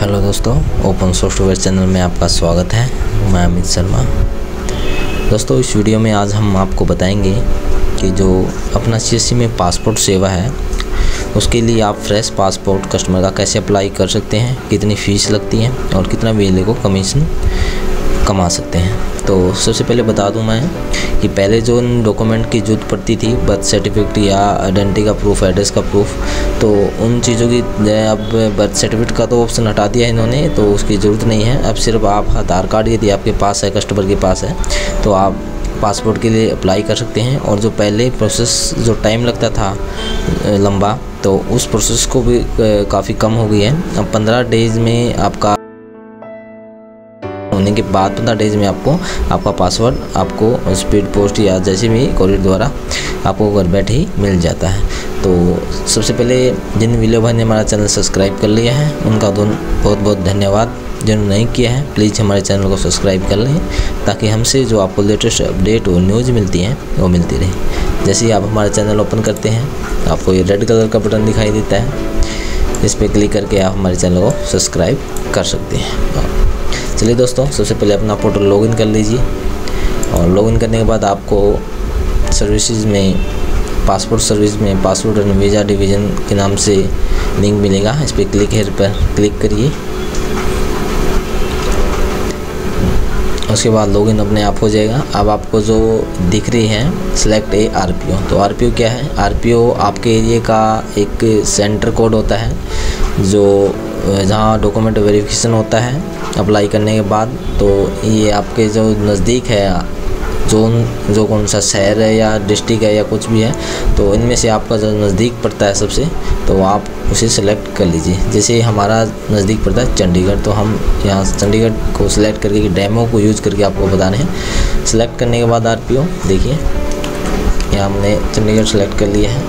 Hello दोस्तों, open software channel में आपका स्वागत है। मैं अमित शर्मा। दोस्तों, इस वीडियो में आज हम आपको बताएंगे कि जो अपना सीएससी में पासपोर्ट सेवा है उसके लिए आप फ्रेश पासपोर्ट कस्टमर का कैसे अप्लाई कर सकते हैं, कितनी फ़ीस लगती है और कितना बिजली को कमीशन कमा सकते हैं। तो सबसे पहले बता दूं मैं कि पहले जो डॉक्यूमेंट की जरूरत पड़ती थी, बर्थ सर्टिफिकेट या आइडेंटिटी का प्रूफ, एड्रेस का प्रूफ, तो उन चीज़ों की अब बर्थ सर्टिफिकेट का तो ऑप्शन हटा दिया है इन्होंने, तो उसकी ज़रूरत नहीं है। अब सिर्फ आप आधार कार्ड यदि आपके पास है, कस्टमर के पास है, तो आप पासपोर्ट के लिए अप्लाई कर सकते हैं। और जो पहले प्रोसेस जो टाइम लगता था लंबा, तो उस प्रोसेस को भी काफ़ी कम हो गई है। अब 15 डेज़ में आपका होने के बाद 15 डेज़ में आपका पासवर्ड आपको स्पीड पोस्ट या जैसे भी कोरियर द्वारा आपको घर बैठे ही मिल जाता है। तो सबसे पहले जिन वीडियो भाई ने हमारा चैनल सब्सक्राइब कर लिया है उनका बहुत बहुत धन्यवाद। जिन्होंने नहीं किया है प्लीज़ हमारे चैनल को सब्सक्राइब कर लें, ताकि हमसे जो आपको लेटेस्ट अपडेट और न्यूज़ मिलती हैं वो मिलती रहे। जैसे ही आप हमारा चैनल ओपन करते हैं आपको ये रेड कलर का बटन दिखाई देता है, इस पर क्लिक करके आप हमारे चैनल को सब्सक्राइब कर सकते हैं। चलिए दोस्तों, सबसे पहले अपना पोर्टल लॉगिन कर लीजिए और लॉगिन करने के बाद आपको सर्विसेज में पासपोर्ट सर्विस में पासपोर्ट एंड वीज़ा डिवीज़न के नाम से लिंक मिलेगा। इस पर क्लिक करिए। उसके बाद लॉगिन अपने आप हो जाएगा। अब आपको जो दिख रही है सिलेक्ट ए आरपीओ, तो आरपीओ क्या है? आरपीओ आपके एरिया का एक सेंटर कोड होता है जो जहाँ डॉक्यूमेंट वेरिफिकेशन होता है अप्लाई करने के बाद। तो ये आपके जो नज़दीक है जो कौन सा शहर है या डिस्ट्रिक्ट है या कुछ भी है, तो इनमें से आपका जो नज़दीक पड़ता है सबसे, तो आप उसे सेलेक्ट कर लीजिए। जैसे हमारा नज़दीक पड़ता है चंडीगढ़, तो हम यहाँ चंडीगढ़ को सिलेक्ट करके कि डेमो को यूज़ करके आपको बता रहे हैं। सेलेक्ट करने के बाद आरपीओ देखिए यहाँ हमने चंडीगढ़ सेलेक्ट कर लिया है।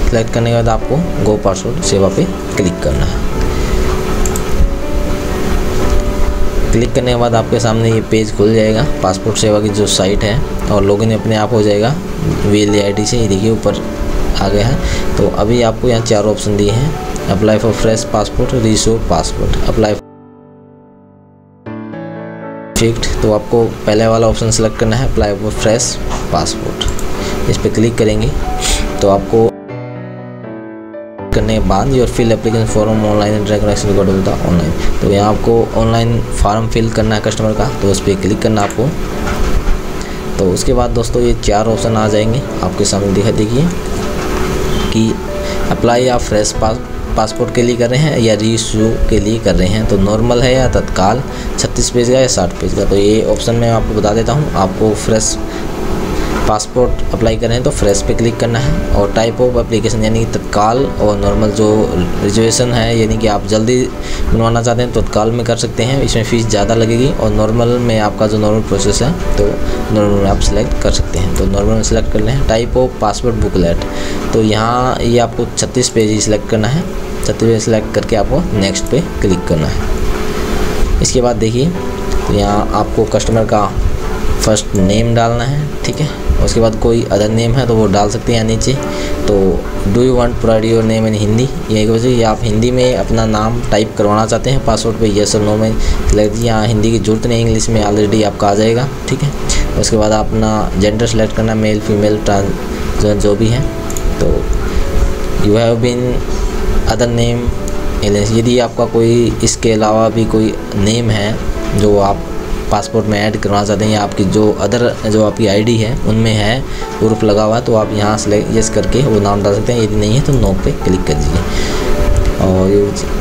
सेलेक्ट करने के बाद आपको गो पासपोर्ट सेवा पे क्लिक करना है। क्लिक करने के बाद आपके सामने ये पेज खुल जाएगा पासपोर्ट सेवा की जो साइट है, और लॉगिन अपने आप हो जाएगा VLAID से। ये देखिए ऊपर आ गया है। तो अभी आपको यहाँ 4 ऑप्शन दिए हैं: apply for fresh passport, reissue passport, apply fixed. तो आपको पहले वाला ऑप्शन सेलेक्ट करना है, अप्लाई फॉर फ्रेश पासपोर्ट। इस पर क्लिक करेंगे तो आपको करने के बाद your fill application form online and transaction record होता है ऑनलाइन। तो यहाँ आपको ऑनलाइन फॉर्म फिल करना है कस्टमर का, तो उस पर क्लिक करना आपको। तो उसके बाद दोस्तों ये 4 ऑप्शन आ जाएंगे आपके सामने, दिखा देखिए कि अप्लाई आप फ्रेश पासपोर्ट के लिए कर रहे हैं या रीइश्यू के लिए कर रहे हैं, तो नॉर्मल है या तत्काल, 36 पेज का या 60 पेज का। तो ये ऑप्शन मैं आपको बता देता हूँ। आपको फ्रेश पासपोर्ट अप्लाई कर रहे हैं तो फ्रेश पे क्लिक करना है, और टाइप ऑफ एप्लीकेशन यानी कि तत्काल, और नॉर्मल जो रिजर्वेशन है यानी कि आप जल्दी बनवाना चाहते हैं तो तत्काल में कर सकते हैं, इसमें फ़ीस ज़्यादा लगेगी। और नॉर्मल में आपका जो नॉर्मल प्रोसेस है तो नॉर्मल में आप सेलेक्ट कर सकते हैं। तो नॉर्मल में सेलेक्ट कर लें। टाइप ऑफ पासपोर्ट बुकलेट, तो यहाँ ये आपको 36 पेज ही सिलेक्ट करना है। 36 पेज सेलेक्ट करके आपको नेक्स्ट पे क्लिक करना है। इसके बाद देखिए तो यहाँ आपको कस्टमर का फर्स्ट नेम डालना है, ठीक है। उसके बाद कोई अदर नेम है तो वो डाल सकते हैं नीचे। तो do you want provide your name in Hindi, ये वजह ये आप हिंदी में अपना नाम टाइप करवाना चाहते हैं पासपोर्ट पे, येस और नो में सेलेक्ट। यहाँ हिंदी की जरूरत नहीं, इंग्लिश में ऑलरेडी आपका आ जाएगा, ठीक है। उसके बाद अपना जेंडर सेलेक्ट करना, मेल फीमेल ट्रांस जो भी है। तो you have been other name, यदि आपका कोई इसके अलावा भी कोई नेम है जो आप पासपोर्ट में ऐड करवाना चाहते हैं, या आपकी जो आपकी आईडी है उनमें है प्रूफ लगा हुआ, तो आप यहाँ सेलेक्ट यस करके वो नाम डाल सकते हैं। यदि नहीं है तो नो पे क्लिक कर दीजिए। और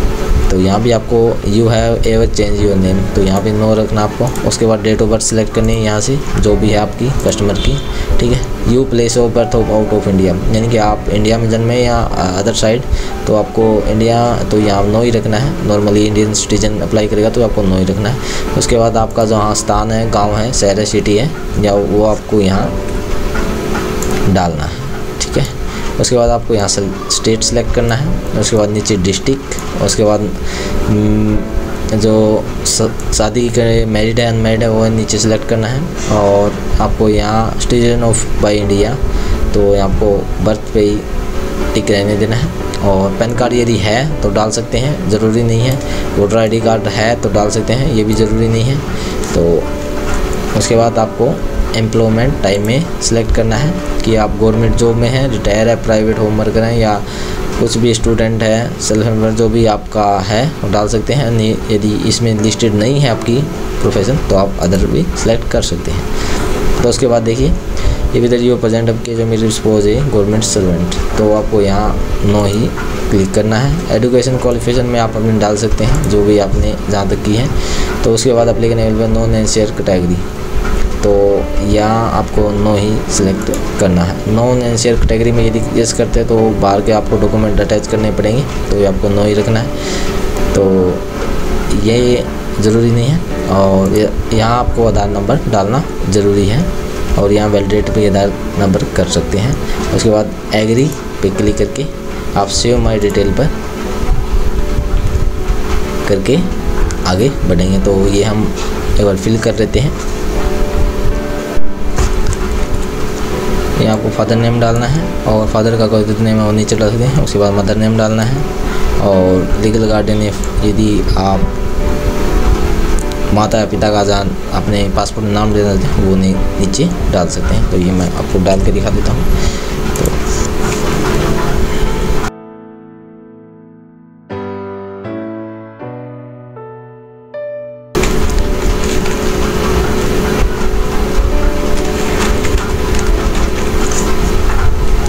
तो यहाँ भी आपको you have ever change your name, तो यहाँ पे नो रखना आपको। उसके बाद डेट ऑफ बर्थ सेलेक्ट करनी है यहाँ से जो भी है आपकी कस्टमर की, ठीक है। You place of birth of out of India, यानी कि आप इंडिया में जन्मे या अदर साइड, तो आपको इंडिया तो यहाँ नो ही रखना है। नॉर्मली इंडियन सिटीजन अप्लाई करेगा तो आपको नो ही रखना है। उसके बाद आपका जहाँ स्थान है, गाँव है, शहर है, सिटी है, या वो आपको यहाँ डालना है, ठीक है। उसके बाद आपको यहाँ से स्टेट सेलेक्ट करना है। उसके बाद नीचे डिस्ट्रिक्ट, उसके बाद जो शादी करे मैरिड है अनमैरिड है वो नीचे सेलेक्ट करना है। और आपको यहाँ सिटीजन ऑफ बाय इंडिया, तो आपको बर्थ पे ही टिक रहने देना है। और पैन कार्ड यदि है तो डाल सकते हैं, ज़रूरी नहीं है। वोटर ID कार्ड है तो डाल सकते हैं, ये भी ज़रूरी नहीं है। तो उसके बाद आपको एम्प्लॉयमेंट टाइप में सिलेक्ट करना है कि आप गवर्नमेंट जॉब में हैं, रिटायर है, प्राइवेट होम वर्कर हैं, या कुछ भी स्टूडेंट है, सेल्फ एम्प्लॉयड जो भी आपका है वो डाल सकते हैं। यदि इसमें लिस्टेड नहीं है आपकी प्रोफेशन तो आप अदर भी सिलेक्ट कर सकते हैं। तो उसके बाद देखिए ये भी जो प्रेजेंट आपके जो मेरी सपोज है गवर्नमेंट सर्वेंट, तो आपको यहाँ नो ही क्लिक करना है। एजुकेशन क्वालिफिकेशन में आप अपने डाल सकते हैं जो भी आपने जहाँ तक की है। तो उसके बाद एप्लीकेशन नॉन एनसीआर कैटेगरी, तो यहाँ आपको नो ही सिलेक्ट करना है। नॉन एनसीआर कैटेगरी में यदि यस करते हैं तो बाहर के आपको डॉक्यूमेंट अटैच करने पड़ेंगे, तो ये आपको नो ही रखना है। तो ये ज़रूरी नहीं है। और यहाँ आपको आधार नंबर डालना ज़रूरी है, और यहाँ वैलिडेट पे आधार नंबर कर सकते हैं। उसके बाद एग्री पे क्लिक करके आप सेव माई डिटेल पर करके आगे बढ़ेंगे। तो ये हम एक बार फिल कर लेते हैं। यहाँ आपको फादर नेम डालना है, और फादर का कोई नेम है वो नीचे डाल सकते हैं। उसके बाद मदर नेम डालना है, और लीगल गार्डियन यदि आप माता या पिता का जान अपने पासपोर्ट में नाम देना चाहते हैं वो नीचे डाल सकते हैं। तो ये मैं आपको डाल के दिखा देता हूँ।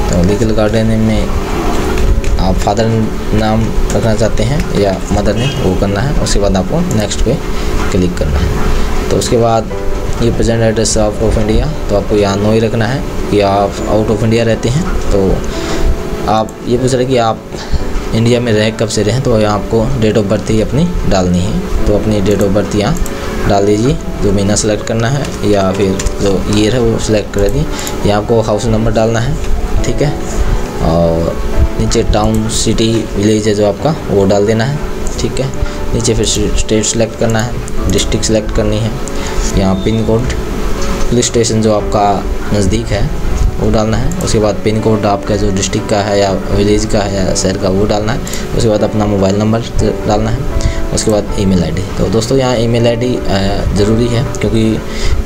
तो लीगल गार्डियन में आप फादर नाम रखना चाहते हैं या मदर ने वो करना है। उसके बाद आपको नेक्स्ट पे क्लिक करना है। तो उसके बाद ये प्रेजेंट एड्रेस ऑफ इंडिया, तो आपको यहाँ नो ही रखना है। या आप आउट ऑफ इंडिया रहते हैं तो आप ये पूछ रहे कि आप इंडिया में रह कब से रहें, तो यहाँ आपको डेट ऑफ बर्थ ही अपनी डालनी है। तो अपनी डेट ऑफ बर्थ यहाँ डाल दीजिए, जो महीना सेलेक्ट करना है, या फिर जो ईयर है वो सिलेक्ट कर दीजिए। यहाँ आपको हाउस नंबर डालना है, ठीक है। और नीचे टाउन, सिटी, विलेज है जो आपका वो डाल देना है, ठीक है। नीचे फिर स्टेट सेलेक्ट करना है, डिस्ट्रिक्ट सेलेक्ट करनी है। यहाँ पिन कोड, पुलिस स्टेशन जो आपका नज़दीक है वो डालना है। उसके बाद पिन कोड आपका जो डिस्ट्रिक्ट का है या विलेज का है या शहर का वो डालना है। उसके बाद अपना मोबाइल नंबर डालना है। उसके बाद ईमेल आईडी। तो दोस्तों यहाँ ईमेल आईडी ज़रूरी है, क्योंकि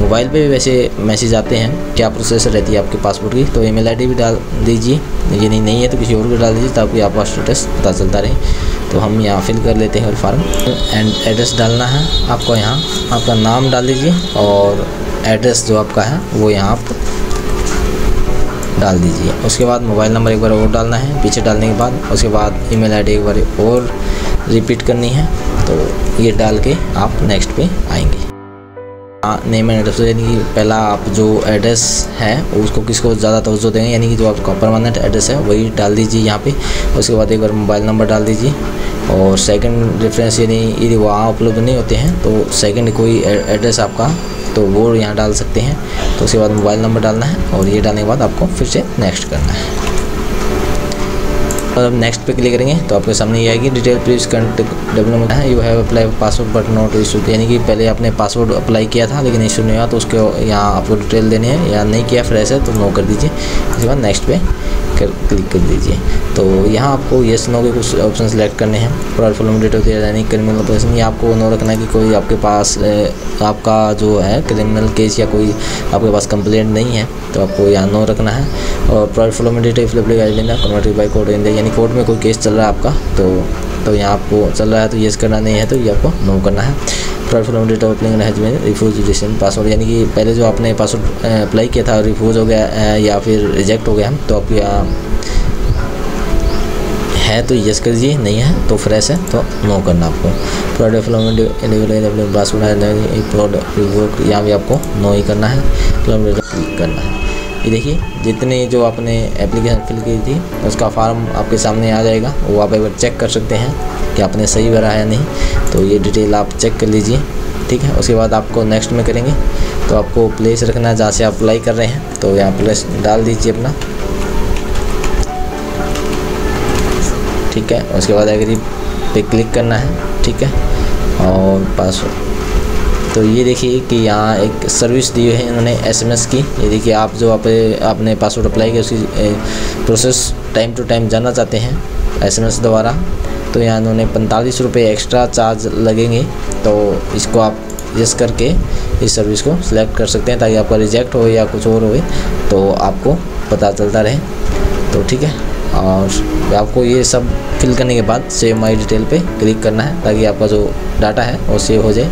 मोबाइल पे भी वैसे मैसेज आते हैं क्या प्रोसेस रहती है आपके पासपोर्ट की। तो ईमेल आईडी भी डाल दीजिए, ये नहीं है तो किसी और को डाल दीजिए ताकि आपका स्टेटस पता चलता रहे। तो हम यहाँ फिल कर लेते हैं और फॉर्म एंड एड्रेस डालना है आपको। यहाँ आपका नाम डाल दीजिए और एड्रेस जो आपका है वो यहाँ आप डाल दीजिए। उसके बाद मोबाइल नंबर एक बार और डालना है पीछे डालने के बाद। उसके बाद ईमेल आईडी एक बार और रिपीट करनी है। तो ये डाल के आप नेक्स्ट पे आएंगे। नेम एंड एड्रेस, यानी कि पहला आप जो एड्रेस है उसको किसको ज़्यादा तवज्जो देंगे, यानी कि जो आपका परमानेंट एड्रेस है वही डाल दीजिए यहाँ पे। उसके बाद एक बार मोबाइल नंबर डाल दीजिए। और सेकंड रेफरेंस यानी यदि वहाँ उपलब्ध नहीं होते हैं तो सेकंड कोई एड्रेस आपका तो वो यहाँ डाल सकते हैं। तो उसके बाद मोबाइल नंबर डालना है और ये डालने के बाद आपको फिर से नेक्स्ट करना है। और अब नेक्स्ट पे क्लिक करेंगे तो आपके सामने ये आएगी डिटेल प्लीज डेवलपमेंट है। You have apply password but not issue, यानी कि पहले आपने पासवर्ड अप्लाई किया था लेकिन इशू नहीं हुआ तो उसके यहाँ आपको डिटेल देनी है, या नहीं किया फ्रेश है तो नो कर दीजिए। उसके बाद नेक्स्ट पे क्लिक कर दीजिए। तो यहाँ आपको येस नो के कुछ ऑप्शन सेलेक्ट करने हैं। प्रोफाइल डिटेल यानी क्रिमिनल ऑपरेशन, ये आपको नो रखना है कि कोई आपके पास आपका जो है क्रिमिनल केस या कोई आपके पास कंप्लेंट नहीं है तो आपको यहाँ नो रखना है। और profile detail converted by court India, यानी कोर्ट में कोई केस चल रहा है आपका तो यहाँ आपको चल रहा है तो येस करना नहीं है तो ये आपको नो करना है। Profile data applying has been refuse recent password, यानी कि पहले जो आपने पासवर्ड अप्लाई किया था रिफ्यूज हो गया या फिर रिजेक्ट हो गया तो आपको यहाँ है तो यस कर दीजिए, नहीं है तो फ्रेश है तो नो करना आपको। प्रोडक्ट यहाँ भी आपको नो ही करना है, क्लिक करना है। ये देखिए जितने जो आपने एप्लीकेशन फिल की थी उसका फॉर्म आपके सामने आ जाएगा, वो आप एक बार चेक कर सकते हैं कि आपने सही भरा है या नहीं। तो ये डिटेल आप चेक कर लीजिए, ठीक है। उसके बाद आपको नेक्स्ट में करेंगे तो आपको प्लेस रखना है जहाँ से आप अप्लाई कर रहे हैं, तो यहाँ प्लेस डाल दीजिए अपना, ठीक है। उसके बाद एग्री पे क्लिक करना है, ठीक है। और पासवर्ड तो ये देखिए कि यहाँ एक सर्विस दी है इन्होंने SMS की। ये देखिए, आप जो आपने पासवर्ड अप्लाई किया उसकी प्रोसेस टाइम टू टाइम जानना चाहते हैं SMS द्वारा, तो यहाँ इन्होंने 45 रुपये एक्स्ट्रा चार्ज लगेंगे। तो इसको आप यस करके इस सर्विस को सिलेक्ट कर सकते हैं, ताकि आपका रिजेक्ट हो या कुछ और हो तो आपको पता चलता रहे। तो ठीक है, और आपको ये सब फिल करने के बाद सेव माई डिटेल पे क्लिक करना है, ताकि आपका जो डाटा है वो सेव हो जाए।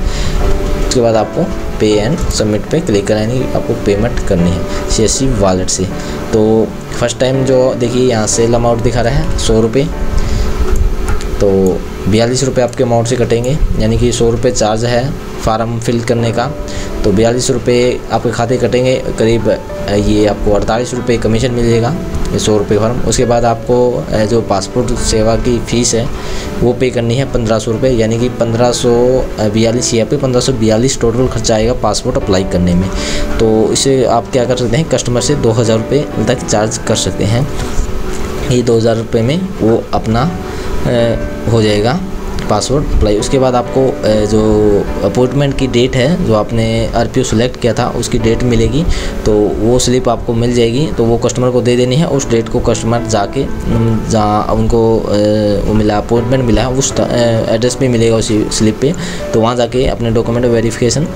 उसके बाद आपको पे एंड सबमिट पे क्लिक करानी, आपको पेमेंट करनी है CSC वॉलेट से। तो फर्स्ट टाइम जो देखिए यहाँ सेल अमाउंट दिखा रहा है 100 रुपये, तो 42 रुपये आपके अमाउंट से कटेंगे, यानी कि 100 रुपये चार्ज है फार्म फिल करने का, तो 42 रुपये आपके खाते कटेंगे। करीब ये आपको 48 रुपये कमीशन मिलेगा, ये 100 रुपये फार्म। उसके बाद आपको जो पासपोर्ट सेवा की फ़ीस है वो पे करनी है 1500 रुपये, यानी कि 1542 यहाँ पे 1542 टोटल खर्चा आएगा पासपोर्ट अप्लाई करने में। तो इसे आप क्या कर सकते हैं, कस्टमर से 2000 रुपये तक चार्ज कर सकते हैं। ये 2000 रुपये में वो अपना हो जाएगा पासवर्ड अप्लाई। उसके बाद आपको जो अपॉइंटमेंट की डेट है, जो आपने RPO सेलेक्ट किया था उसकी डेट मिलेगी, तो वो स्लिप आपको मिल जाएगी। तो वो कस्टमर को दे देनी है। उस डेट को कस्टमर जाके जहाँ उनको वो मिला अपॉइंटमेंट मिला है उस एड्रेस पे मिलेगा उसी स्लिप पे, तो वहाँ जाके अपने डॉक्यूमेंट वेरिफिकेशन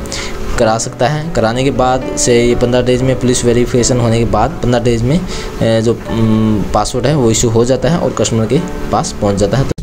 करा सकता है। कराने के बाद से ये 15 डेज़ में पुलिस वेरिफिकेशन होने के बाद 15 डेज़ में जो पासवर्ड है वो इशू हो जाता है और कस्टमर के पास पहुंच जाता है।